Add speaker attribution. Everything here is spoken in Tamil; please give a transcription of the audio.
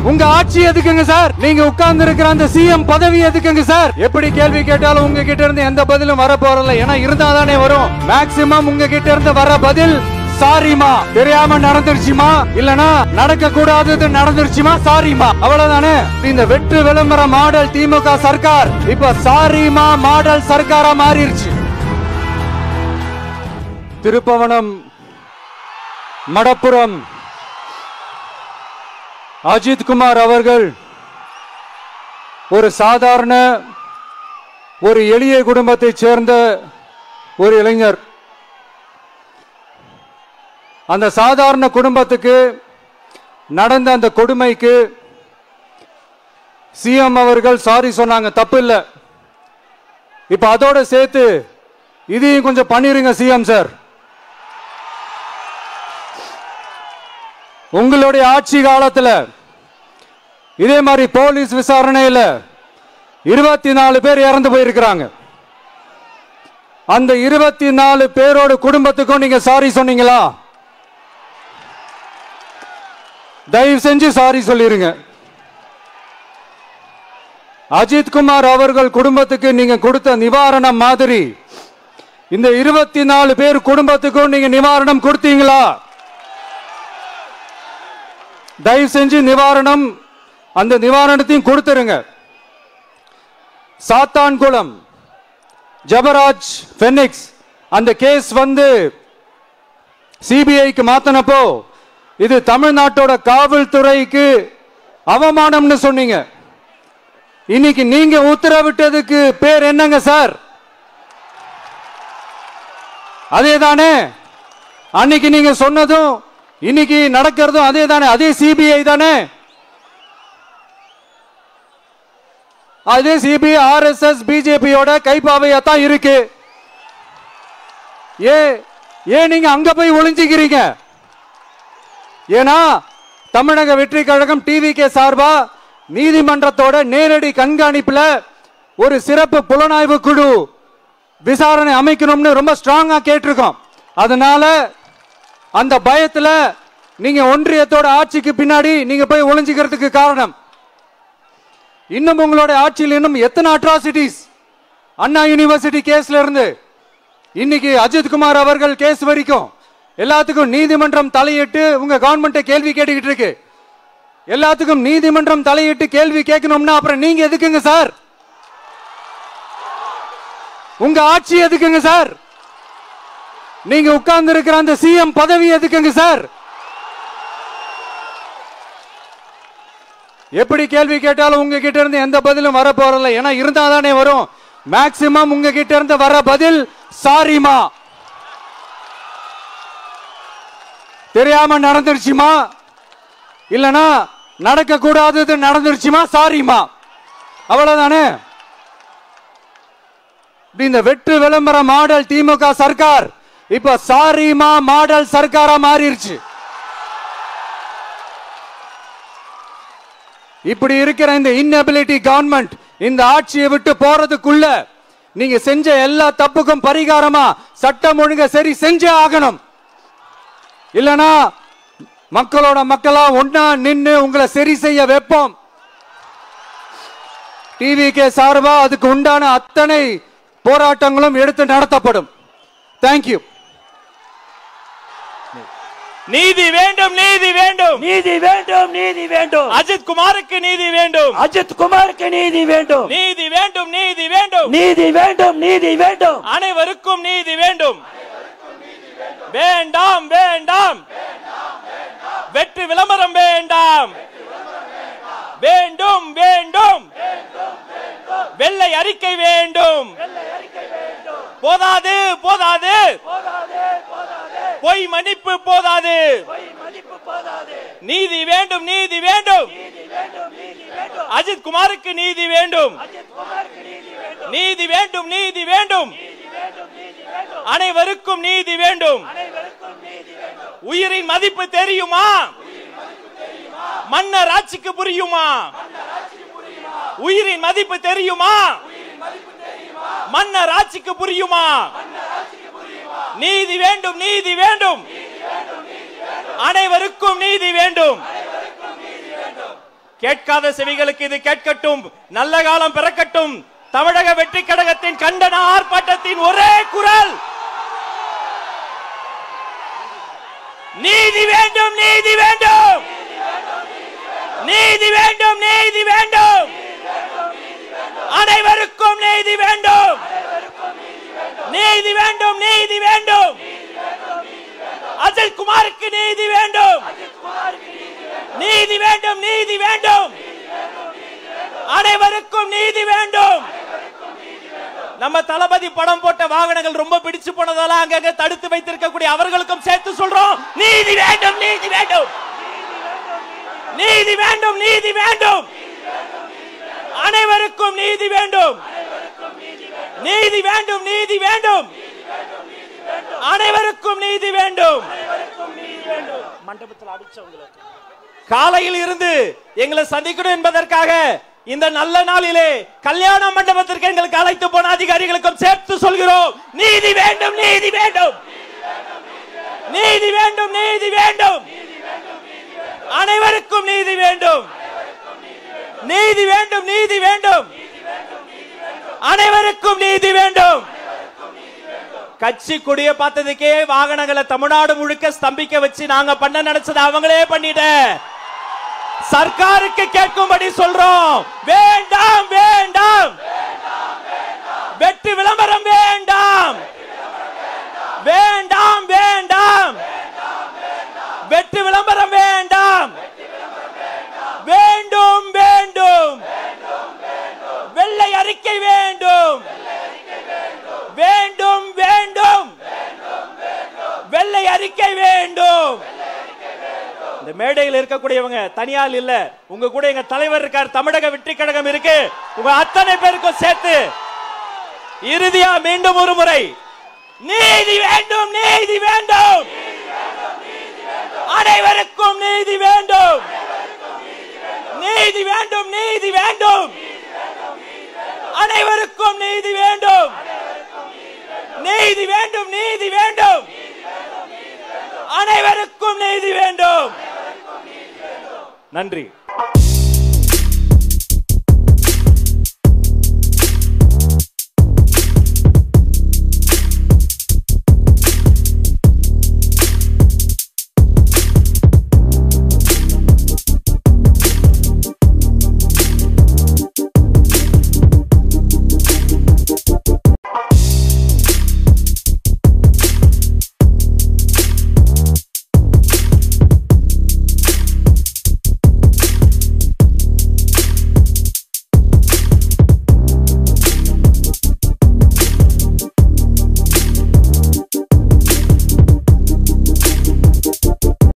Speaker 1: உங்க ஆட்சி எதுக்குங்க சார்? நீங்க உட்கார்ந்து இருக்கிற அந்த சிஎம் பதவி எதுக்குங்க சார்? எப்படி கேள்வி கேட்டாலும் உங்க கிட்ட இருந்து எந்த பதிலும் வர போறதில்ல. ஏன்னா இருந்தாதானே வரும். மேக்சிமம் உங்க கிட்ட இருந்து வர பதில் சாரிமா, தெரியாம நடந்துருச்சுமா, இல்லனா நடக்க கூடாதது நடந்துருச்சுமா, சாரிமா, அவ்வளவுதானே. இந்த வெற்று விளம்பர மாடல் திமுக சர்க்கார் இப்ப சாரிமா மாடல் சர்க்காரா மாறிடுச்சு. திருப்பவனம், மடப்புரம் அஜித் குமார் அவர்கள் ஒரு சாதாரண ஒரு எளிய குடும்பத்தைச் சேர்ந்த ஒரு இளைஞர். அந்த சாதாரண குடும்பத்துக்கு நடந்த அந்த கொடுமைக்கு சிஎம் அவர்கள் சாரி சொன்னாங்க, தப்பு இல்லை. இப்ப அதோட சேர்த்து இதையும் கொஞ்சம் பண்ணிருங்க சிஎம் சார். உங்களுடைய ஆட்சி காலத்துல இதே மாதிரி போலீஸ் விசாரணையில 24 பேர் இறந்து போயிருக்கிறாங்க. அந்த 24 பேரோட குடும்பத்துக்கும் நீங்க சாரி சொன்னீங்களா? தயவு செஞ்சு சாரி சொல்லிருங்க. அஜித் குமார் அவர்கள் குடும்பத்துக்கு நீங்க கொடுத்த நிவாரணம் மாதிரி இந்த 24 பேர் குடும்பத்துக்கும் நீங்க நிவாரணம் கொடுத்தீங்களா? தயவு செஞ்சு நிவாரணம், அந்த நிவாரணத்தையும் கொடுத்துருங்க. சாத்தான்குளம் ஜபராஜ் பெனிக்ஸ் அந்த கேஸ் வந்து சிபிஐக்கு மாத்தினப்போ இது தமிழ்நாட்டோட காவல்துறைக்கு அவமானம்னு சொன்னீங்க. இன்னைக்கு நீங்க உத்தரவிட்டதுக்கு பேர் என்னங்க சார்? அதேதானே அன்னைக்கு நீங்க சொன்னதும் இன்னைக்கு நடக்கிறதும் அதே தானே? அதே சிபிஐ தானே? அதே சிபிஐ ஆர்எஸ்எஸ் பிஜேபியோட கைப்பாவையா தான் இருக்கு. ஏன் நீங்க அங்க போய் ஒளிஞ்சிக்கிறீங்க? ஏன்னா தமிழக வெற்றி கழகம் டிவிகே சார்பா நீதிமன்றத்தோட நேரடி கண்காணிப்புல ஒரு சிறப்பு புலனாய்வு குழு விசாரணை அமைக்கணும்னு ரொம்ப ஸ்ட்ராங்கா கேட்டிருக்கோம். அதனால அந்த பயத்துல நீங்க ஒன்றியத்தோட ஆட்சிக்கு பின்னாடி நீங்க போய் ஒளிஞ்சிக்கிறதுக்கு காரணம். இன்னும் உங்களோட ஆட்சியில் இன்னும் எத்தனை அட்ராசிட்டிஸ், அண்ணா யூனிவர்சிட்டி கேஸ்ல இருந்து இன்னைக்கு அஜித் குமார் அவர்கள் கேஸ் வரைக்கும் எல்லாத்துக்கும் நீதிமன்றம் தலையிட்டு உங்க கவர்மெண்ட் கேள்வி கேட்டுக்கிட்டு இருக்கு. எல்லாத்துக்கும் நீதிமன்றம் தலையிட்டு கேள்வி கேட்கணும்னா அப்புறம் நீங்க எதுக்குங்க சார்? உங்க ஆட்சி எதுக்குங்க சார்? நீங்க உட்கார்ந்து இருக்கிற அந்த சிஎம் பதவி எதுக்குங்க சார்? எப்படி கேள்வி கேட்டாலும் உங்க கிட்ட இருந்து எந்த பதிலும் வர போறதில்ல. ஏன்னா இருந்தாதானே வரும். மேக்சிமம் உங்க கிட்ட இருந்து வர பதில் சாரிமா, தெரியாம நடந்துருச்சுமா, இல்லனா நடக்க கூடாதது நடந்துருச்சுமா, சாரிமா, அவ்வளவுதானே. இந்த வெற்று விளம்பர மாடல் திமுக சர்க்கார் இப்ப சாரிமா மாடல் சர்க்காரா மாறிடுச்சு. இப்படி இருக்கிற இந்த இன்எபிலிட்டி கவர்மெண்ட் இந்த ஆட்சியை விட்டு போறதுக்குள்ள நீங்க செஞ்ச எல்லா தப்புக்கும் பரிகாரமா சட்டம் ஒழுங்க சரி செஞ்சே ஆகணும். இல்லனா மக்களோட மக்களா ஒன்னா நின்னு உங்களை சரி செய்ய வைப்போம். டிவிகே சார்பா அதுக்கு உண்டான அத்தனை போராட்டங்களும் எடுத்து நடத்தப்படும். தேங்க்யூ.
Speaker 2: நீதி வேண்டும், நீதி வேண்டும்,
Speaker 3: நீதி வேண்டும், நீதி வேண்டும்.
Speaker 2: அஜித் குமாருக்கு நீதி வேண்டும்,
Speaker 3: அஜித் குமாருக்கு நீதி வேண்டும்,
Speaker 2: நீதி வேண்டும், நீதி வேண்டும்,
Speaker 3: நீதி வேண்டும், நீதி வேண்டும்.
Speaker 2: அனைவருக்கும் நீதி வேண்டும். வேண்டாம் வேண்டாம், வெற்றி விளம்பரம் வேண்டாம். வேண்டும் வேண்டும், வெள்ளை அறிக்கை வேண்டும். போதாது போதாது, பொய் மன்னிப்பு போதாது. நீதி வேண்டும், நீதி வேண்டும். அஜித் குமாருக்கு நீதி வேண்டும், நீதி வேண்டும், நீதி வேண்டும். அனைவருக்கும் நீதி வேண்டும். உயிரின் மதிப்பு தெரியுமா? மன்னர் ஆட்சிக்கு புரியுமா? உயிரின் மதிப்பு தெரியுமா? மன்னர் ஆட்சிக்கு புரியுமா? நீதி வேண்டும், நீதி வேண்டும். அனைவருக்கும் நீதி வேண்டும். கேட்காத செவிகளுக்கு இது கேட்கட்டும். நல்ல காலம் பிறக்கட்டும். தமிழக வெற்றி கழகத்தின் கண்டன ஆர்ப்பாட்டத்தின் ஒரே குரல் நீதி வேண்டும், நீதி வேண்டும், நீதி வேண்டும், நீதி வேண்டும், அனைவருக்கும் நீதி வேண்டும், நீதி வேண்டும், நீதி வேண்டும், அஜித் குமாருக்கு நீதி வேண்டும், நீதி வேண்டும், நீதி வேண்டும், அனைவருக்கும் நீதி வேண்டும். நம்ம தளபதி படம் போட்ட வாகனங்கள் ரொம்ப பிடிச்சு போனதால அங்கங்க தடுத்து வைத்திருக்கக்கூடிய அவர்களுக்கும் சேர்த்து சொல்றோம் நீதி வேண்டும், நீதி வேண்டும், நீதி வேண்டும், நீதி வேண்டும், அனைவருக்கும் நீதி வேண்டும், நீதி வேண்டும், நீதி வேண்டும், அனைவருக்கும் நீதி வேண்டும். மண்டபத்தில் அடிச்சவங்களுக்கு காலையில் இருந்து எங்களை சந்திக்கணும் என்பதற்காக இந்த நல்ல நாளிலே கல்யாண மண்டபத்திற்கு எங்களுக்கு அழைத்து போன அதிகாரிகளுக்கும் சேர்த்து சொல்கிறோம் நீதி வேண்டும், நீதி வேண்டும், நீதி வேண்டும், நீதி வேண்டும், அனைவருக்கும் நீதி வேண்டும், நீதி வேண்டும், நீதி வேண்டும், அனைவருக்கும் நீதி வேண்டும். கட்சி கொடிய பார்த்ததுக்கே வாகனங்களை தமிழ்நாடு முழுக்க ஸ்தம்பிக்க வச்சு நாங்க பண்ண நினைச்சது அவங்களே பண்ணிட்ட. சர்க்காருக்கு கேட்கும்படி சொல்றோம் வேண்டாம், வேண்டாம், வெற்றி விளம்பரம் வேண்டாம், வேண்டாம், வேண்டாம், வெற்றி விளம்பரம் வேண்டாம், வேண்டும், வேண்டும், வெள்ளை அறிக்கை வேண்டும், வேண்டும், வேண்டும், வெள்ளை அறிக்கை வேண்டும். இந்த மேடையில் இருக்கக்கூடியவங்க தனியால் இல்ல, உங்க கூட எங்க தலைவர் இருக்கார், தமிழக வெற்றி கழகம் இருக்கு, உங்க அத்தனை பேருக்கும் சேர்த்து இறுதியா மீண்டும் ஒரு முறை நீதி வேண்டும், நீதி வேண்டும், அனைவருக்கும் நீதி வேண்டும், நீதி வேண்டும், நீதி வேண்டும், அனைவருக்கும் நீதி வேண்டும், நீதி வேண்டும், நீதி வேண்டும், அனைவருக்கும் நீதி வேண்டும். நன்றி.